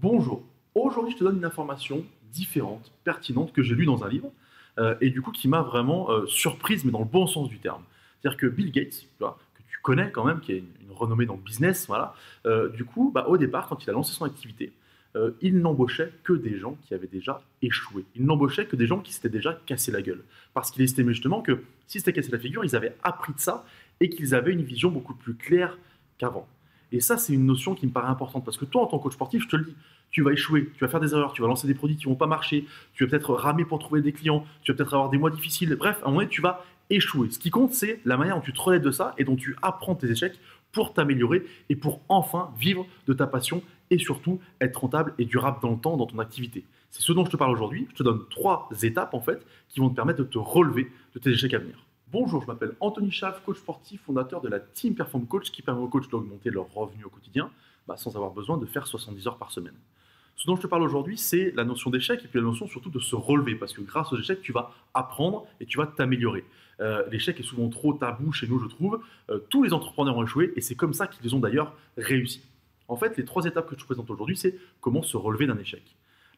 Bonjour. Aujourd'hui, je te donne une information différente, pertinente, que j'ai lue dans un livre, et du coup qui m'a vraiment surprise, mais dans le bon sens du terme. C'est-à-dire que Bill Gates, tu vois, que tu connais quand même, qui a une renommée dans le business, voilà, du coup, au départ, quand il a lancé son activité, il n'embauchait que des gens qui avaient déjà échoué. Il n'embauchait que des gens qui s'étaient déjà cassé la gueule. Parce qu'il estimait justement que si c'était cassé la figure, ils avaient appris de ça et qu'ils avaient une vision beaucoup plus claire qu'avant. Et ça, c'est une notion qui me paraît importante parce que toi, en tant que coach sportif, je te le dis, tu vas échouer, tu vas faire des erreurs, tu vas lancer des produits qui ne vont pas marcher, tu vas peut-être ramer pour trouver des clients, tu vas peut-être avoir des mois difficiles. Bref, à un moment donné, tu vas échouer. Ce qui compte, c'est la manière dont tu te relèves de ça et dont tu apprends tes échecs pour t'améliorer et pour enfin vivre de ta passion et surtout être rentable et durable dans le temps dans ton activité. C'est ce dont je te parle aujourd'hui. Je te donne 3 étapes en fait qui vont te permettre de te relever de tes échecs à venir. Bonjour, je m'appelle Anthony Chaff, coach sportif, fondateur de la Team Perform Coach qui permet aux coachs d'augmenter leurs revenus au quotidien sans avoir besoin de faire 70 heures par semaine. Ce dont je te parle aujourd'hui, c'est la notion d'échec et puis la notion surtout de se relever parce que grâce aux échecs, tu vas apprendre et tu vas t'améliorer. L'échec est souvent trop tabou chez nous, je trouve. Tous les entrepreneurs ont échoué et c'est comme ça qu'ils ont d'ailleurs réussi. En fait, les 3 étapes que je te présente aujourd'hui, c'est comment se relever d'un échec.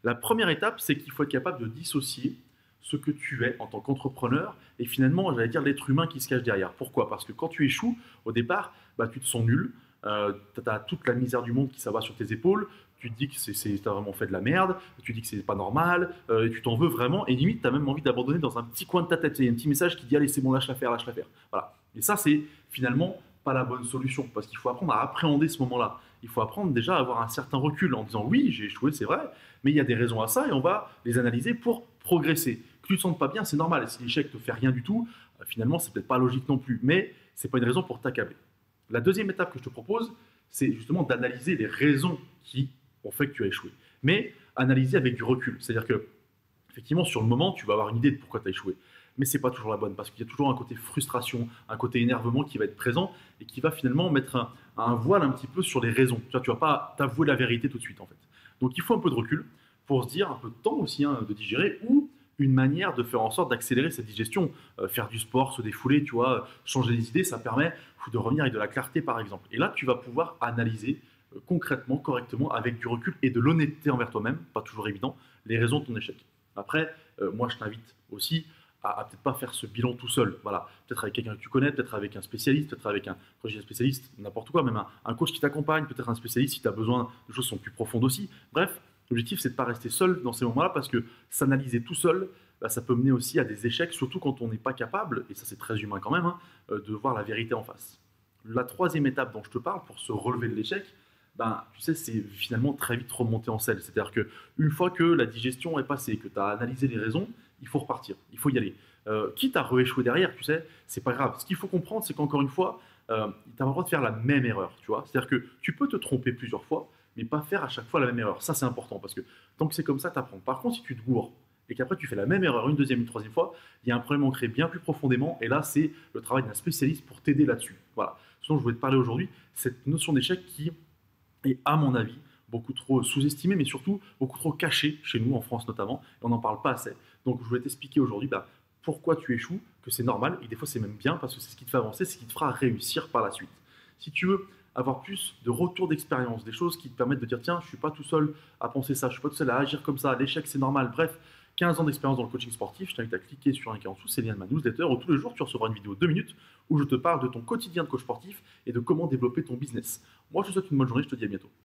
La première étape, c'est qu'il faut être capable de dissocier ce que tu es en tant qu'entrepreneur et finalement, j'allais dire, l'être humain qui se cache derrière. Pourquoi? Parce que quand tu échoues, au départ, tu te sens nul, tu as toute la misère du monde qui s'abat sur tes épaules, tu te dis que tu as vraiment fait de la merde, tu te dis que c'est pas normal, et tu t'en veux vraiment, et limite, tu as même envie d'abandonner dans un petit coin de ta tête. Il y a un petit message qui dit allez, c'est bon, lâche l'affaire, lâche l'affaire. Voilà. Et ça, c'est finalement pas la bonne solution, parce qu'il faut apprendre à appréhender ce moment-là. Il faut apprendre déjà à avoir un certain recul en disant oui, j'ai échoué, c'est vrai, mais il y a des raisons à ça et on va les analyser pour progresser. Que tu ne te sentes pas bien, c'est normal. Et si l'échec te fait rien du tout, finalement, c'est peut-être pas logique non plus, mais c'est pas une raison pour t'accabler. La deuxième étape que je te propose, c'est justement d'analyser les raisons qui ont fait que tu as échoué. Mais analyser avec du recul. C'est-à-dire que, effectivement, sur le moment, tu vas avoir une idée de pourquoi tu as échoué. Mais ce n'est pas toujours la bonne parce qu'il y a toujours un côté frustration, un côté énervement qui va être présent et qui va finalement mettre un voile un petit peu sur les raisons. Tu ne vas pas t'avouer la vérité tout de suite en fait. Donc il faut un peu de recul pour se dire, un peu de temps aussi de digérer ou une manière de faire en sorte d'accélérer cette digestion. Faire du sport, se défouler, tu vois, changer les idées, ça permet de revenir avec de la clarté par exemple. Et là, tu vas pouvoir analyser concrètement, correctement, avec du recul et de l'honnêteté envers toi-même, pas toujours évident, les raisons de ton échec. Après, moi je t'invite aussi à peut-être pas faire ce bilan tout seul. Voilà, peut-être avec quelqu'un que tu connais, peut-être avec un spécialiste, peut-être avec un, quand je dis un spécialiste, n'importe quoi, même un coach qui t'accompagne, peut-être un spécialiste si tu as besoin de choses qui sont plus profondes aussi. Bref, l'objectif c'est de ne pas rester seul dans ces moments-là parce que s'analyser tout seul, ça peut mener aussi à des échecs, surtout quand on n'est pas capable, et ça c'est très humain quand même, de voir la vérité en face. La 3e étape dont je te parle pour se relever de l'échec, tu sais, c'est finalement très vite remonter en selle. C'est-à-dire qu'une fois que la digestion est passée, que tu as analysé les raisons, il faut repartir, il faut y aller. Quitte à rééchouer derrière, tu sais, c'est pas grave. Ce qu'il faut comprendre, c'est qu'encore une fois, tu n'as pas le droit de faire la même erreur, tu vois. C'est-à-dire que tu peux te tromper plusieurs fois, mais pas faire à chaque fois la même erreur. Ça, c'est important parce que tant que c'est comme ça, tu apprends. Par contre, si tu te gourres et qu'après tu fais la même erreur une deuxième, une troisième fois, il y a un problème ancré bien plus profondément. Et là, c'est le travail d'un spécialiste pour t'aider là-dessus. Voilà. Ce dont je voulais te parler aujourd'hui, cette notion d'échec qui est, à mon avis, beaucoup trop sous-estimé, mais surtout beaucoup trop caché chez nous, en France notamment, et on n'en parle pas assez. Donc je voulais t'expliquer aujourd'hui pourquoi tu échoues, que c'est normal, et des fois c'est même bien, parce que c'est ce qui te fait avancer, c'est ce qui te fera réussir par la suite. Si tu veux avoir plus de retours d'expérience, des choses qui te permettent de dire tiens, je ne suis pas tout seul à penser ça, je ne suis pas tout seul à agir comme ça, l'échec c'est normal, bref, 15 ans d'expérience dans le coaching sportif, je t'invite à cliquer sur un lien en dessous, c'est le lien de ma newsletter, où tous les jours tu recevras une vidéo de 2 minutes où je te parle de ton quotidien de coach sportif et de comment développer ton business. Moi je te souhaite une bonne journée, je te dis à bientôt.